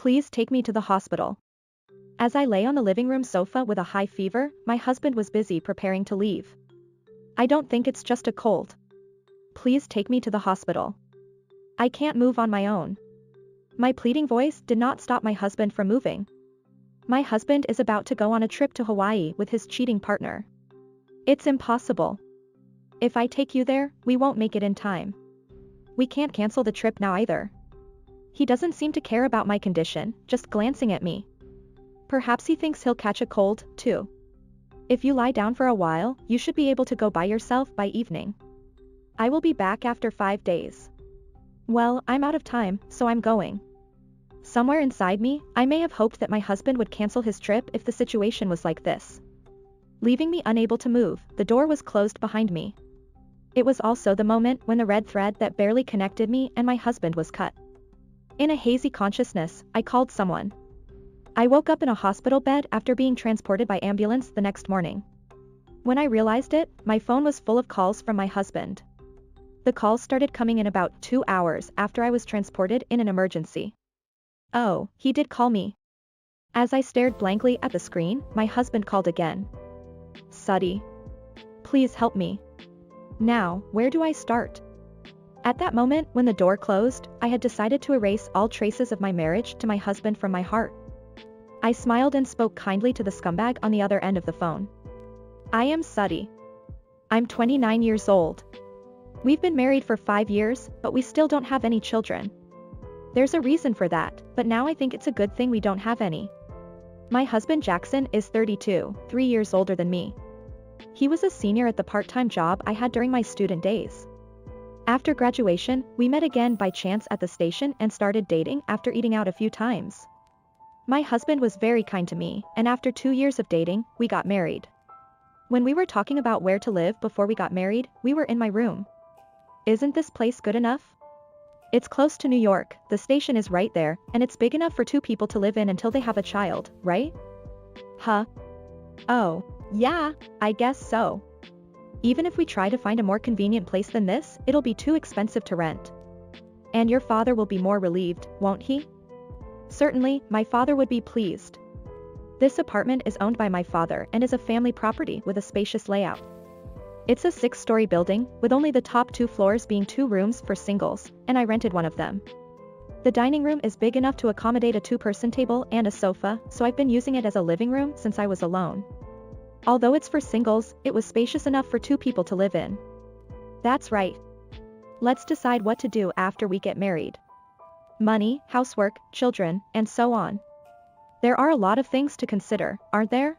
Please take me to the hospital. As I lay on the living room sofa with a high fever, my husband was busy preparing to leave. I don't think it's just a cold. Please take me to the hospital. I can't move on my own. My pleading voice did not stop my husband from moving. My husband is about to go on a trip to Hawaii with his cheating partner. It's impossible. If I take you there, we won't make it in time. We can't cancel the trip now either. He doesn't seem to care about my condition, just glancing at me. Perhaps he thinks he'll catch a cold, too. If you lie down for a while, you should be able to go by yourself by evening. I will be back after 5 days. Well, I'm out of time, so I'm going. Somewhere inside me, I may have hoped that my husband would cancel his trip if the situation was like this. Leaving me unable to move, the door was closed behind me. It was also the moment when the red thread that barely connected me and my husband was cut. In a hazy consciousness, I called someone. I woke up in a hospital bed after being transported by ambulance the next morning. When I realized it, my phone was full of calls from my husband. The calls started coming in about 2 hours after I was transported in an emergency. Oh, he did call me. As I stared blankly at the screen, my husband called again. Suddy. Please help me. Now, where do I start? At that moment, when the door closed, I had decided to erase all traces of my marriage to my husband from my heart. I smiled and spoke kindly to the scumbag on the other end of the phone. I am Suddy. I'm 29 years old. We've been married for 5 years, but we still don't have any children. There's a reason for that, but now I think it's a good thing we don't have any. My husband Jackson is 32, 3 years older than me. He was a senior at the part-time job I had during my student days. After graduation, we met again by chance at the station and started dating after eating out a few times. My husband was very kind to me, and after 2 years of dating, we got married. When we were talking about where to live before we got married, we were in my room. Isn't this place good enough? It's close to New York, the station is right there, and it's big enough for 2 people to live in until they have a child, right? Huh? Oh, yeah, I guess so. Even if we try to find a more convenient place than this, it'll be too expensive to rent. And your father will be more relieved, won't he? Certainly, my father would be pleased. This apartment is owned by my father and is a family property with a spacious layout. It's a 6-story building, with only the top 2 floors being 2 rooms for singles, and I rented one of them. The dining room is big enough to accommodate a 2-person table and a sofa, so I've been using it as a living room since I was alone. Although it's for singles, it was spacious enough for 2 people to live in. That's right. Let's decide what to do after we get married. Money, housework, children, and so on. There are a lot of things to consider, aren't there?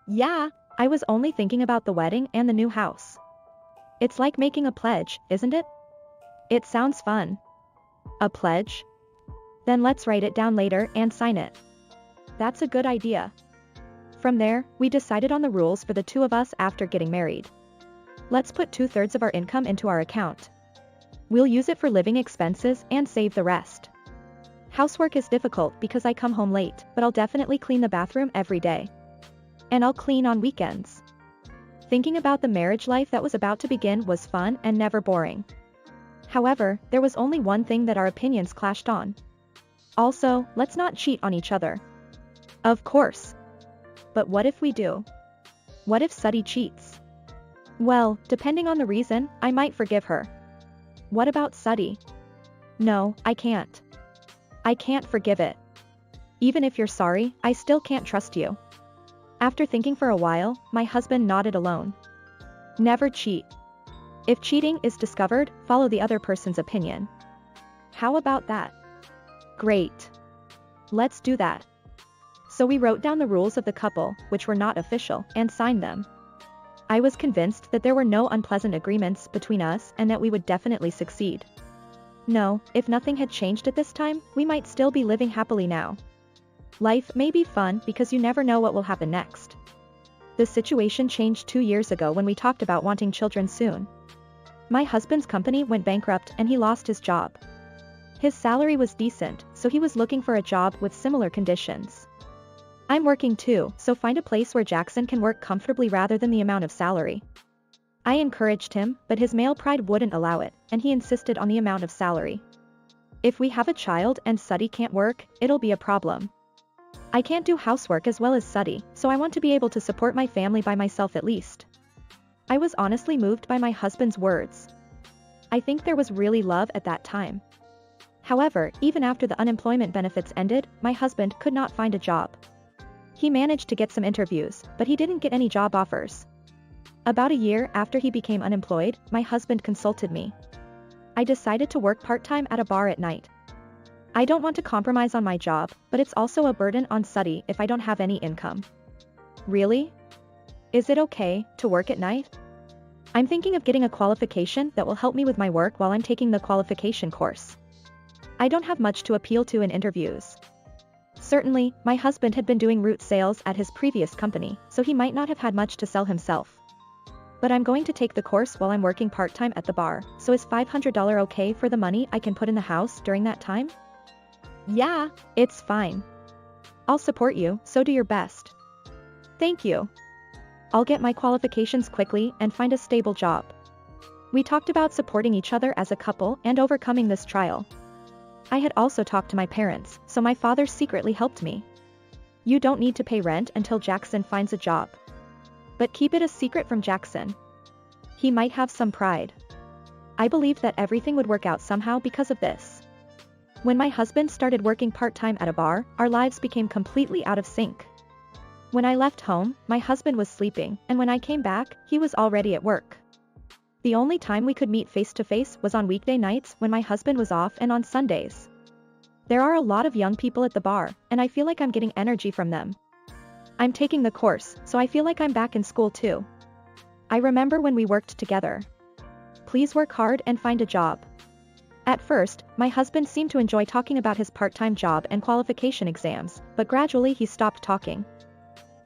Yeah, I was only thinking about the wedding and the new house. It's like making a pledge, isn't it? It sounds fun. A pledge? Then let's write it down later and sign it. That's a good idea. From there, we decided on the rules for the 2 of us after getting married. Let's put 2/3 of our income into our account. We'll use it for living expenses and save the rest. Housework is difficult because I come home late, but I'll definitely clean the bathroom every day. And I'll clean on weekends. Thinking about the marriage life that was about to begin was fun and never boring. However, there was only one thing that our opinions clashed on. Also, let's not cheat on each other. Of course. But what if we do? What if Suddy cheats? Well, depending on the reason, I might forgive her. What about Suddy? No, I can't. I can't forgive it. Even if you're sorry, I still can't trust you. After thinking for a while, my husband nodded alone. Never cheat. If cheating is discovered, follow the other person's opinion. How about that? Great. Let's do that. So we wrote down the rules of the couple, which were not official, and signed them. I was convinced that there were no unpleasant agreements between us and that we would definitely succeed. No, if nothing had changed at this time, we might still be living happily now. Life may be fun because you never know what will happen next. The situation changed 2 years ago when we talked about wanting children soon. My husband's company went bankrupt and he lost his job. His salary was decent, so he was looking for a job with similar conditions. I'm working too, so find a place where Jackson can work comfortably rather than the amount of salary. I encouraged him, but his male pride wouldn't allow it, and he insisted on the amount of salary. If we have a child and Suddy can't work, it'll be a problem. I can't do housework as well as Suddy, so I want to be able to support my family by myself at least. I was honestly moved by my husband's words. I think there was really love at that time. However, even after the unemployment benefits ended, my husband could not find a job. He managed to get some interviews, but he didn't get any job offers. About a year after he became unemployed, my husband consulted me. I decided to work part-time at a bar at night. I don't want to compromise on my job, but it's also a burden on Suddy if I don't have any income. Really? Is it okay to work at night? I'm thinking of getting a qualification that will help me with my work while I'm taking the qualification course. I don't have much to appeal to in interviews. Certainly, my husband had been doing route sales at his previous company, so he might not have had much to sell himself. But I'm going to take the course while I'm working part-time at the bar, so is $500 okay for the money I can put in the house during that time? Yeah, it's fine. I'll support you, so do your best. Thank you. I'll get my qualifications quickly and find a stable job. We talked about supporting each other as a couple and overcoming this trial. I had also talked to my parents, so my father secretly helped me. You don't need to pay rent until Jackson finds a job. But keep it a secret from Jackson. He might have some pride. I believed that everything would work out somehow because of this. When my husband started working part-time at a bar, our lives became completely out of sync. When I left home, my husband was sleeping, and when I came back, he was already at work. The only time we could meet face-to-face was on weekday nights when my husband was off and on Sundays. There are a lot of young people at the bar, and I feel like I'm getting energy from them. I'm taking the course, so I feel like I'm back in school too. I remember when we worked together. Please work hard and find a job. At first, my husband seemed to enjoy talking about his part-time job and qualification exams, but gradually he stopped talking.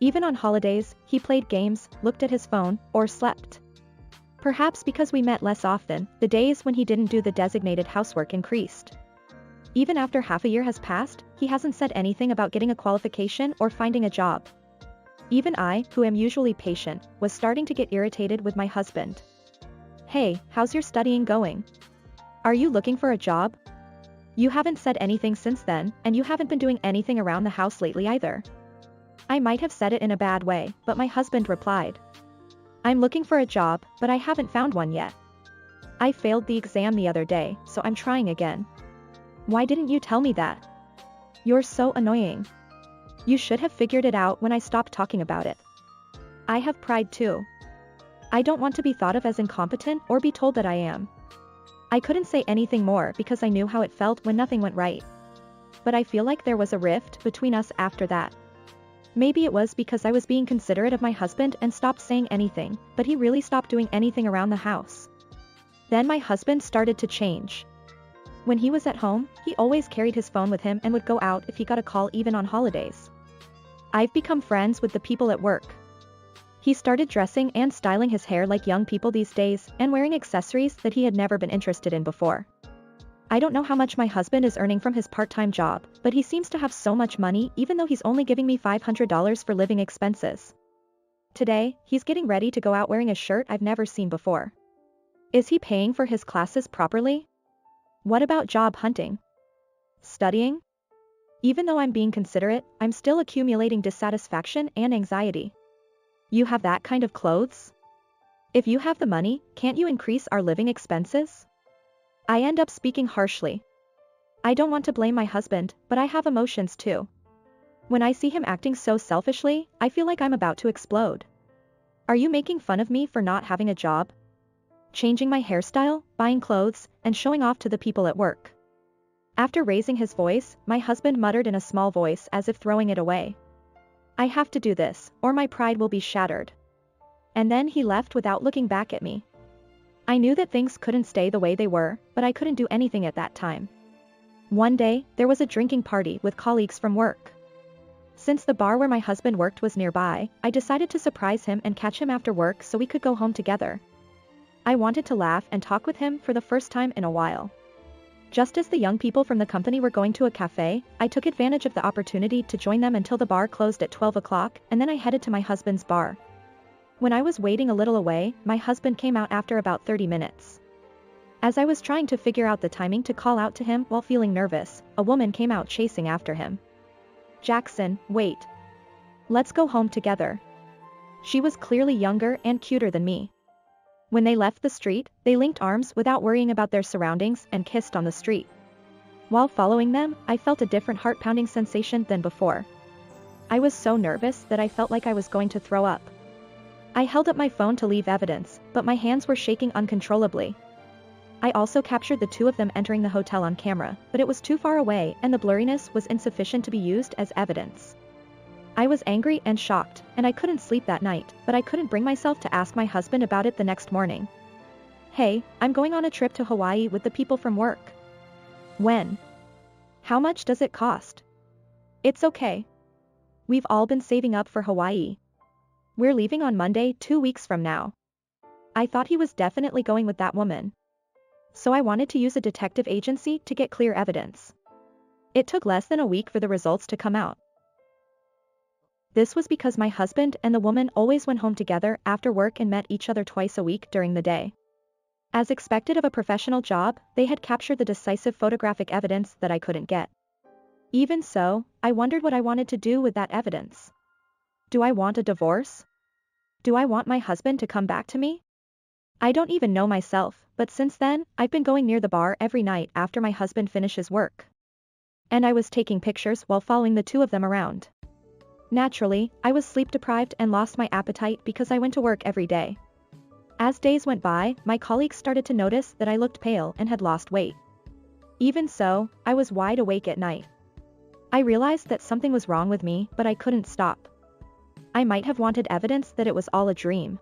Even on holidays, he played games, looked at his phone, or slept. Perhaps because we met less often, the days when he didn't do the designated housework increased. Even after half a year has passed, he hasn't said anything about getting a qualification or finding a job. Even I, who am usually patient, was starting to get irritated with my husband. Hey, how's your studying going? Are you looking for a job? You haven't said anything since then, and you haven't been doing anything around the house lately either. I might have said it in a bad way, but my husband replied. I'm looking for a job, but I haven't found one yet. I failed the exam the other day, so I'm trying again. Why didn't you tell me that? You're so annoying. You should have figured it out when I stopped talking about it. I have pride too. I don't want to be thought of as incompetent or be told that I am. I couldn't say anything more because I knew how it felt when nothing went right. But I feel like there was a rift between us after that. Maybe it was because I was being considerate of my husband and stopped saying anything, but he really stopped doing anything around the house. Then my husband started to change. When he was at home, he always carried his phone with him and would go out if he got a call even on holidays. I've become friends with the people at work. He started dressing and styling his hair like young people these days and wearing accessories that he had never been interested in before. I don't know how much my husband is earning from his part-time job, but he seems to have so much money even though he's only giving me $500 for living expenses. Today, he's getting ready to go out wearing a shirt I've never seen before. Is he paying for his classes properly? What about job hunting? Studying? Even though I'm being considerate, I'm still accumulating dissatisfaction and anxiety. You have that kind of clothes? If you have the money, can't you increase our living expenses? I end up speaking harshly. I don't want to blame my husband, but I have emotions too. When I see him acting so selfishly, I feel like I'm about to explode. Are you making fun of me for not having a job? Changing my hairstyle, buying clothes, and showing off to the people at work? After raising his voice, my husband muttered in a small voice as if throwing it away. I have to do this, or my pride will be shattered. And then he left without looking back at me. I knew that things couldn't stay the way they were, but I couldn't do anything at that time. One day, there was a drinking party with colleagues from work. Since the bar where my husband worked was nearby, I decided to surprise him and catch him after work so we could go home together. I wanted to laugh and talk with him for the first time in a while. Just as the young people from the company were going to a cafe, I took advantage of the opportunity to join them until the bar closed at 12 o'clock, and then I headed to my husband's bar. When I was waiting a little away, my husband came out after about 30 minutes. As I was trying to figure out the timing to call out to him while feeling nervous, a woman came out chasing after him. "Jackson, wait. Let's go home together." She was clearly younger and cuter than me. When they left the street, they linked arms without worrying about their surroundings and kissed on the street. While following them, I felt a different heart-pounding sensation than before. I was so nervous that I felt like I was going to throw up. I held up my phone to leave evidence, but my hands were shaking uncontrollably. I also captured the two of them entering the hotel on camera, but it was too far away and the blurriness was insufficient to be used as evidence. I was angry and shocked, and I couldn't sleep that night, but I couldn't bring myself to ask my husband about it the next morning. "Hey, I'm going on a trip to Hawaii with the people from work." "When? How much does it cost?" "It's okay. We've all been saving up for Hawaii. We're leaving on Monday, 2 weeks from now." I thought he was definitely going with that woman. So I wanted to use a detective agency to get clear evidence. It took less than a week for the results to come out. This was because my husband and the woman always went home together after work and met each other twice a week during the day. As expected of a professional job, they had captured the decisive photographic evidence that I couldn't get. Even so, I wondered what I wanted to do with that evidence. Do I want a divorce? Do I want my husband to come back to me? I don't even know myself, but since then, I've been going near the bar every night after my husband finishes work. And I was taking pictures while following the two of them around. Naturally, I was sleep deprived and lost my appetite because I went to work every day. As days went by, my colleagues started to notice that I looked pale and had lost weight. Even so, I was wide awake at night. I realized that something was wrong with me, but I couldn't stop. I might have wanted evidence that it was all a dream.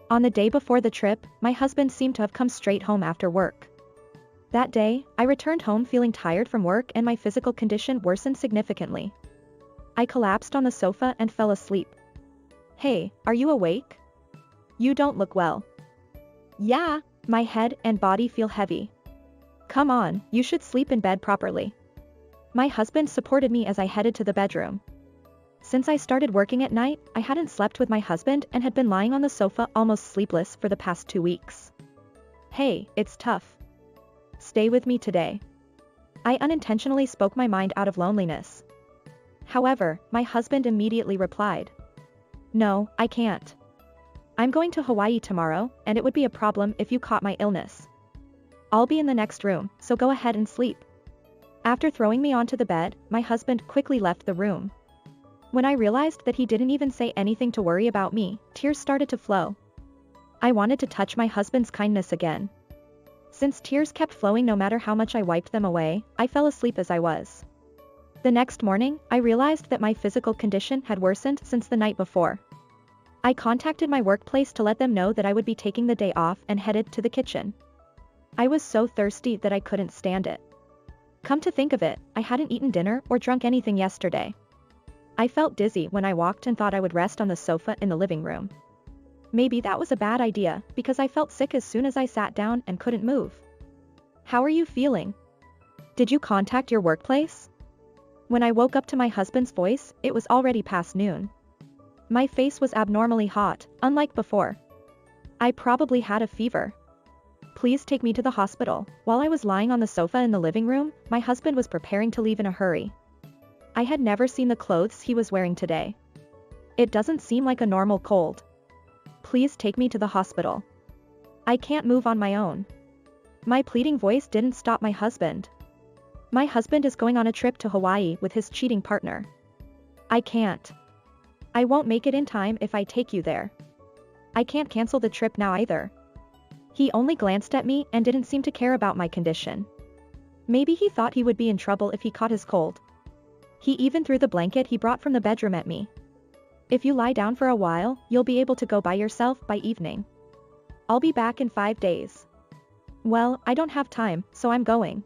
On the day before the trip, my husband seemed to have come straight home after work. That day, I returned home feeling tired from work and my physical condition worsened significantly. I collapsed on the sofa and fell asleep. "Hey, are you awake? You don't look well." "Yeah, my head and body feel heavy." "Come on, you should sleep in bed properly." My husband supported me as I headed to the bedroom. Since I started working at night, I hadn't slept with my husband and had been lying on the sofa almost sleepless for the past 2 weeks. "Hey, it's tough. Stay with me today." I unintentionally spoke my mind out of loneliness. However, my husband immediately replied, "No, I can't. I'm going to Hawaii tomorrow, and it would be a problem if you caught my illness. I'll be in the next room, so go ahead and sleep." After throwing me onto the bed, my husband quickly left the room. When I realized that he didn't even say anything to worry about me, tears started to flow. I wanted to touch my husband's kindness again. Since tears kept flowing no matter how much I wiped them away, I fell asleep as I was. The next morning, I realized that my physical condition had worsened since the night before. I contacted my workplace to let them know that I would be taking the day off and headed to the kitchen. I was so thirsty that I couldn't stand it. Come to think of it, I hadn't eaten dinner or drunk anything yesterday. I felt dizzy when I walked and thought I would rest on the sofa in the living room. Maybe that was a bad idea, because I felt sick as soon as I sat down and couldn't move. How are you feeling? Did you contact your workplace? When I woke up to my husband's voice, it was already past noon. My face was abnormally hot, unlike before. I probably had a fever. "Please take me to the hospital." While I was lying on the sofa in the living room, my husband was preparing to leave in a hurry. I had never seen the clothes he was wearing today. "It doesn't seem like a normal cold. Please take me to the hospital. I can't move on my own." My pleading voice didn't stop my husband. My husband is going on a trip to Hawaii with his cheating partner. "I can't. I won't make it in time if I take you there. I can't cancel the trip now either." He only glanced at me and didn't seem to care about my condition. Maybe he thought he would be in trouble if he caught his cold. He even threw the blanket he brought from the bedroom at me. "If you lie down for a while, you'll be able to go by yourself by evening. I'll be back in 5 days." Well, I don't have time, so I'm going.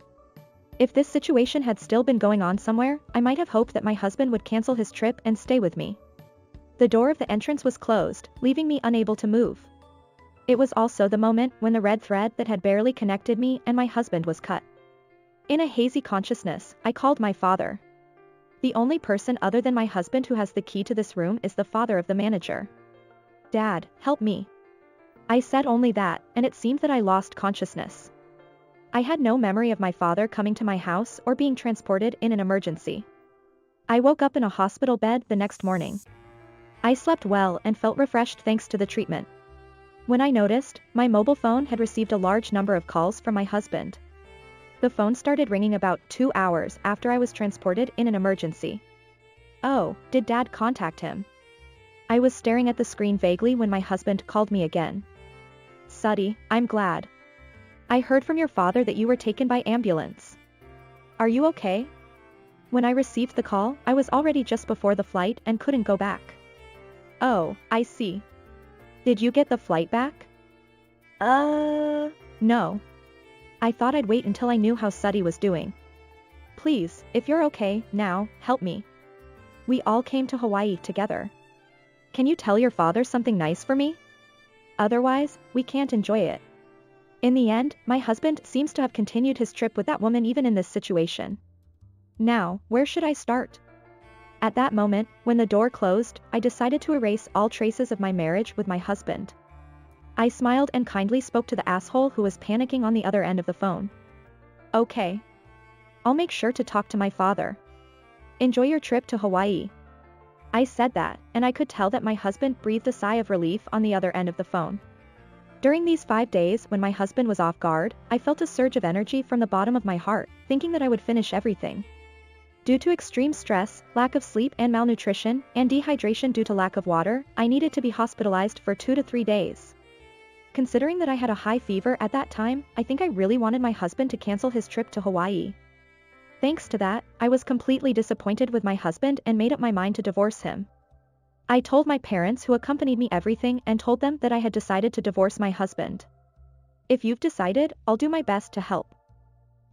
If this situation had still been going on somewhere, I might have hoped that my husband would cancel his trip and stay with me. The door of the entrance was closed, leaving me unable to move. It was also the moment when the red thread that had barely connected me and my husband was cut. In a hazy consciousness, I called my father. The only person other than my husband who has the key to this room is the father of the manager. "Dad, help me." I said only that, and it seemed that I lost consciousness. I had no memory of my father coming to my house or being transported in an emergency. I woke up in a hospital bed the next morning. I slept well and felt refreshed thanks to the treatment. When I noticed, my mobile phone had received a large number of calls from my husband. The phone started ringing about 2 hours after I was transported in an emergency. Oh, did Dad contact him? I was staring at the screen vaguely when my husband called me again. Suddy, I'm glad. I heard from your father that you were taken by ambulance. Are you okay? When I received the call, I was already just before the flight and couldn't go back. Oh, I see. Did you get the flight back? No. I thought I'd wait until I knew how Suddy was doing. Please, if you're okay, now, help me. We all came to Hawaii together. Can you tell your father something nice for me? Otherwise, we can't enjoy it. In the end, my husband seems to have continued his trip with that woman even in this situation. Now, where should I start? At that moment, when the door closed, I decided to erase all traces of my marriage with my husband. I smiled and kindly spoke to the asshole who was panicking on the other end of the phone. Okay. I'll make sure to talk to my father. Enjoy your trip to Hawaii. I said that, and I could tell that my husband breathed a sigh of relief on the other end of the phone. During these 5 days when my husband was off guard, I felt a surge of energy from the bottom of my heart, thinking that I would finish everything. Due to extreme stress, lack of sleep and malnutrition, and dehydration due to lack of water, I needed to be hospitalized for 2 to 3 days. Considering that I had a high fever at that time, I think I really wanted my husband to cancel his trip to Hawaii. Thanks to that, I was completely disappointed with my husband and made up my mind to divorce him. I told my parents who accompanied me everything and told them that I had decided to divorce my husband. If you've decided, I'll do my best to help.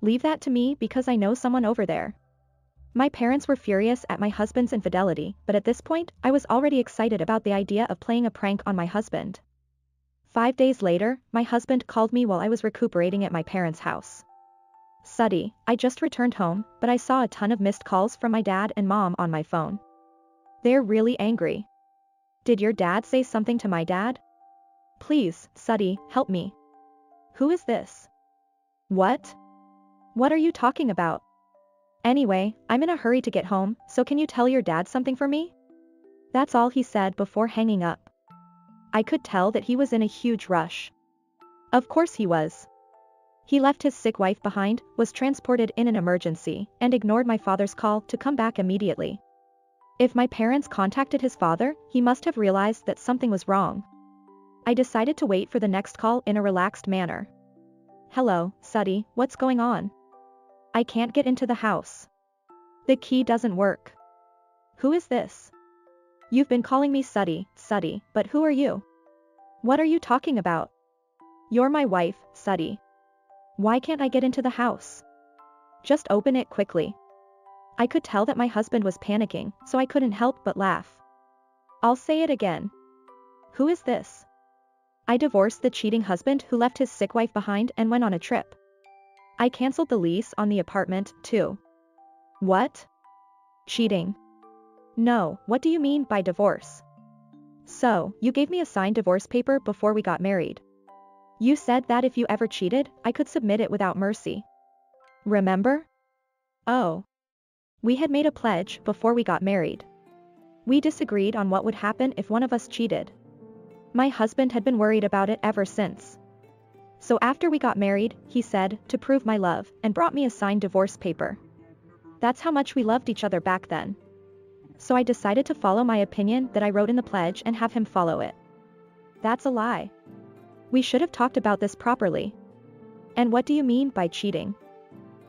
Leave that to me because I know someone over there. My parents were furious at my husband's infidelity, but at this point, I was already excited about the idea of playing a prank on my husband. 5 days later, my husband called me while I was recuperating at my parents' house. Suddy, I just returned home, but I saw a ton of missed calls from my dad and mom on my phone. They're really angry. Did your dad say something to my dad? Please, Suddy, help me. Who is this? What? What are you talking about? Anyway, I'm in a hurry to get home, so can you tell your dad something for me? That's all he said before hanging up. I could tell that he was in a huge rush. Of course he was. He left his sick wife behind, was transported in an emergency, and ignored my father's call to come back immediately. If my parents contacted his father, he must have realized that something was wrong. I decided to wait for the next call in a relaxed manner. Hello, Suddy, what's going on? I can't get into the house. The key doesn't work. Who is this? You've been calling me Suddy, but who are you? What are you talking about? You're my wife, Suddy. Why can't I get into the house? Just open it quickly. I could tell that my husband was panicking, so I couldn't help but laugh. I'll say it again. Who is this? I divorced the cheating husband who left his sick wife behind and went on a trip. I canceled the lease on the apartment, too. What? Cheating? No, what do you mean by divorce? So, you gave me a signed divorce paper before we got married. You said that if you ever cheated, I could submit it without mercy. Remember? Oh. We had made a pledge before we got married. We disagreed on what would happen if one of us cheated. My husband had been worried about it ever since. So after we got married, he said, to prove my love, and brought me a signed divorce paper. That's how much we loved each other back then. So I decided to follow my opinion that I wrote in the pledge and have him follow it. That's a lie. We should have talked about this properly. And what do you mean by cheating?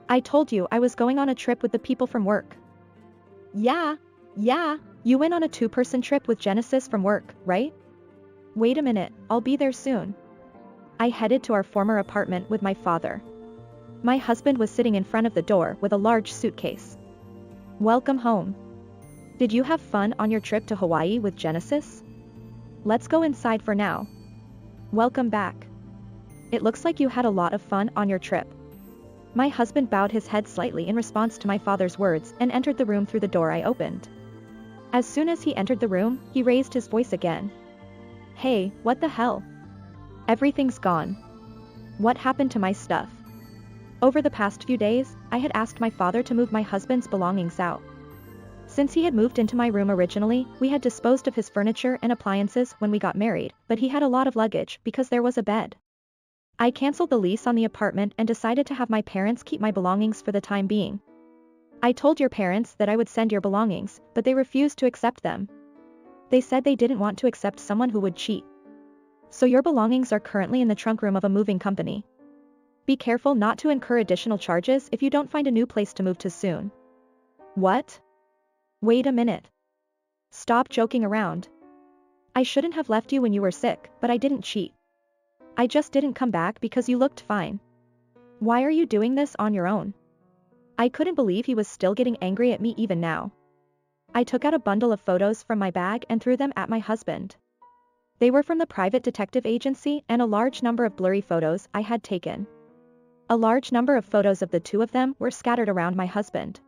I told you I was going on a trip with the people from work. Yeah. You went on a 2-person trip with Genesis from work, right? Wait a minute, I'll be there soon. I headed to our former apartment with my father. My husband was sitting in front of the door with a large suitcase. Welcome home. Did you have fun on your trip to Hawaii with Genesis? Let's go inside for now. Welcome back. It looks like you had a lot of fun on your trip. My husband bowed his head slightly in response to my father's words and entered the room through the door I opened. As soon as he entered the room, he raised his voice again. Hey, what the hell? Everything's gone. What happened to my stuff? Over the past few days, I had asked my father to move my husband's belongings out. Since he had moved into my room originally, we had disposed of his furniture and appliances when we got married, but he had a lot of luggage because there was a bed. I canceled the lease on the apartment and decided to have my parents keep my belongings for the time being. I told your parents that I would send your belongings, but they refused to accept them. They said they didn't want to accept someone who would cheat. So your belongings are currently in the trunk room of a moving company. Be careful not to incur additional charges if you don't find a new place to move to soon. What? Wait a minute. Stop joking around. I shouldn't have left you when you were sick, but I didn't cheat. I just didn't come back because you looked fine. Why are you doing this on your own? I couldn't believe he was still getting angry at me even now. I took out a bundle of photos from my bag and threw them at my husband. They were from the private detective agency and a large number of blurry photos I had taken. A large number of photos of the two of them were scattered around my husband.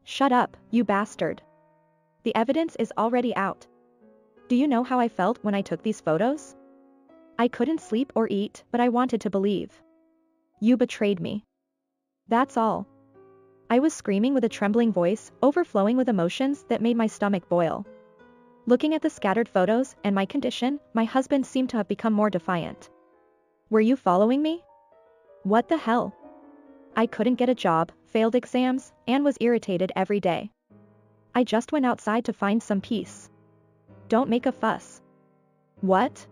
Shut up, you bastard. The evidence is already out. Do you know how I felt when I took these photos? I couldn't sleep or eat, but I wanted to believe. You betrayed me. That's all. I was screaming with a trembling voice, overflowing with emotions that made my stomach boil. Looking at the scattered photos and my condition, my husband seemed to have become more defiant. Were you following me? What the hell? I couldn't get a job, failed exams, and was irritated every day. I just went outside to find some peace. Don't make a fuss. What?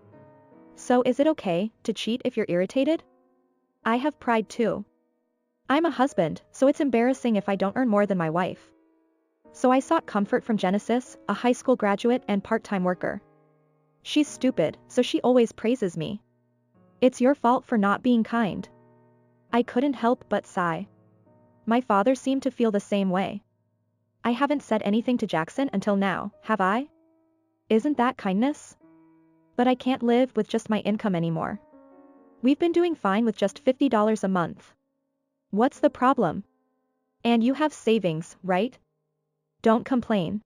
So is it okay to cheat if you're irritated? I have pride too. I'm a husband, so it's embarrassing if I don't earn more than my wife. So I sought comfort from Genesis, a high school graduate and part-time worker. She's stupid, so she always praises me. It's your fault for not being kind. I couldn't help but sigh. My father seemed to feel the same way. I haven't said anything to Jackson until now, have I? Isn't that kindness? But I can't live with just my income anymore. We've been doing fine with just $50 a month. What's the problem? And you have savings, right? Don't complain.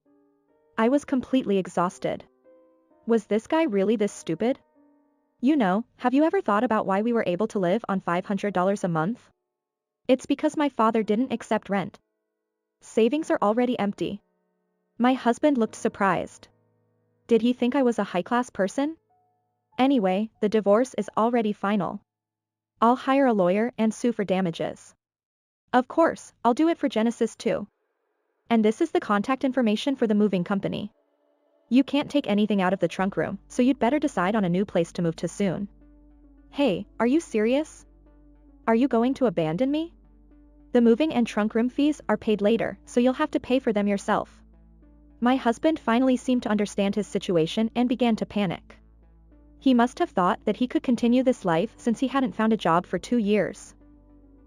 I was completely exhausted. Was this guy really this stupid? You know, have you ever thought about why we were able to live on $500 a month? It's because my father didn't accept rent. Savings are already empty. My husband looked surprised. Did he think I was a high-class person? Anyway, the divorce is already final. I'll hire a lawyer and sue for damages. Of course, I'll do it for Genesis too. And this is the contact information for the moving company. You can't take anything out of the trunk room, so you'd better decide on a new place to move to soon. Hey, are you serious? Are you going to abandon me? The moving and trunk room fees are paid later, so you'll have to pay for them yourself. My husband finally seemed to understand his situation and began to panic. He must have thought that he could continue this life since he hadn't found a job for 2 years.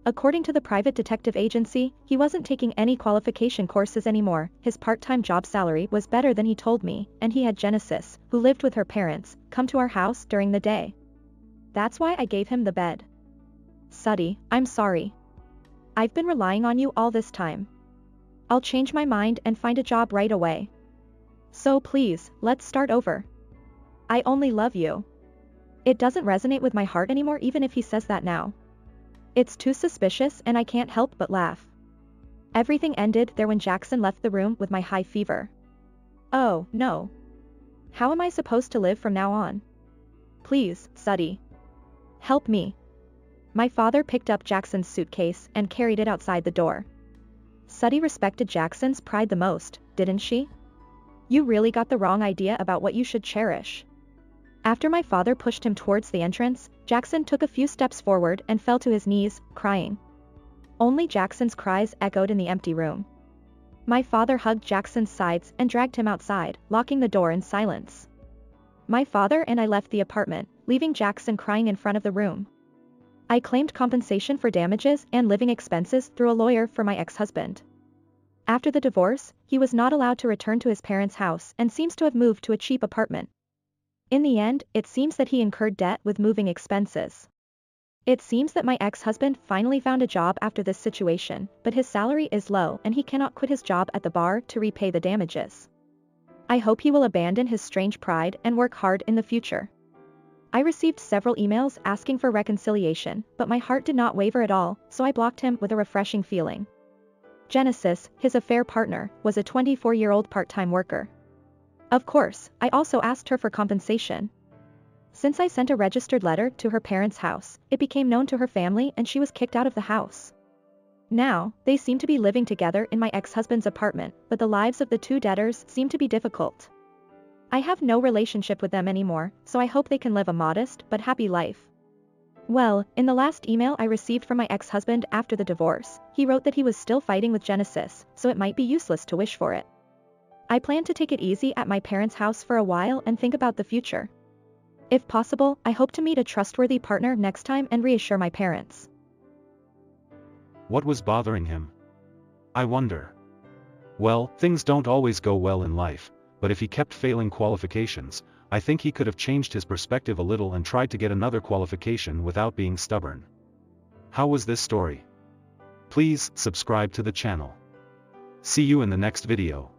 According to the private detective agency, he wasn't taking any qualification courses anymore, his part-time job salary was better than he told me, and he had Genesis, who lived with her parents, come to our house during the day. That's why I gave him the bed. Suddy, I'm sorry. I've been relying on you all this time. I'll change my mind and find a job right away. So please, let's start over. I only love you. It doesn't resonate with my heart anymore even if he says that now. It's too suspicious and I can't help but laugh. Everything ended there when Jackson left the room with my high fever. Oh, no. How am I supposed to live from now on? Please, Suddy. Help me. My father picked up Jackson's suitcase and carried it outside the door. Suddy respected Jackson's pride the most, didn't she? You really got the wrong idea about what you should cherish. After my father pushed him towards the entrance, Jackson took a few steps forward and fell to his knees, crying. Only Jackson's cries echoed in the empty room. My father hugged Jackson's sides and dragged him outside, locking the door in silence. My father and I left the apartment, leaving Jackson crying in front of the room. I claimed compensation for damages and living expenses through a lawyer for my ex-husband. After the divorce, he was not allowed to return to his parents' house and seems to have moved to a cheap apartment. In the end, it seems that he incurred debt with moving expenses. It seems that my ex-husband finally found a job after this situation, but his salary is low and he cannot quit his job at the bar to repay the damages. I hope he will abandon his strange pride and work hard in the future. I received several emails asking for reconciliation, but my heart did not waver at all, so I blocked him with a refreshing feeling. Genesis, his affair partner, was a 24-year-old part-time worker. Of course, I also asked her for compensation. Since I sent a registered letter to her parents' house, it became known to her family and she was kicked out of the house. Now, they seem to be living together in my ex-husband's apartment, but the lives of the two debtors seem to be difficult. I have no relationship with them anymore, so I hope they can live a modest but happy life. Well, in the last email I received from my ex-husband after the divorce, he wrote that he was still fighting with Genesis, so it might be useless to wish for it. I plan to take it easy at my parents' house for a while and think about the future. If possible, I hope to meet a trustworthy partner next time and reassure my parents. What was bothering him? I wonder. Well, things don't always go well in life, but if he kept failing qualifications, I think he could have changed his perspective a little and tried to get another qualification without being stubborn. How was this story? Please subscribe to the channel. See you in the next video.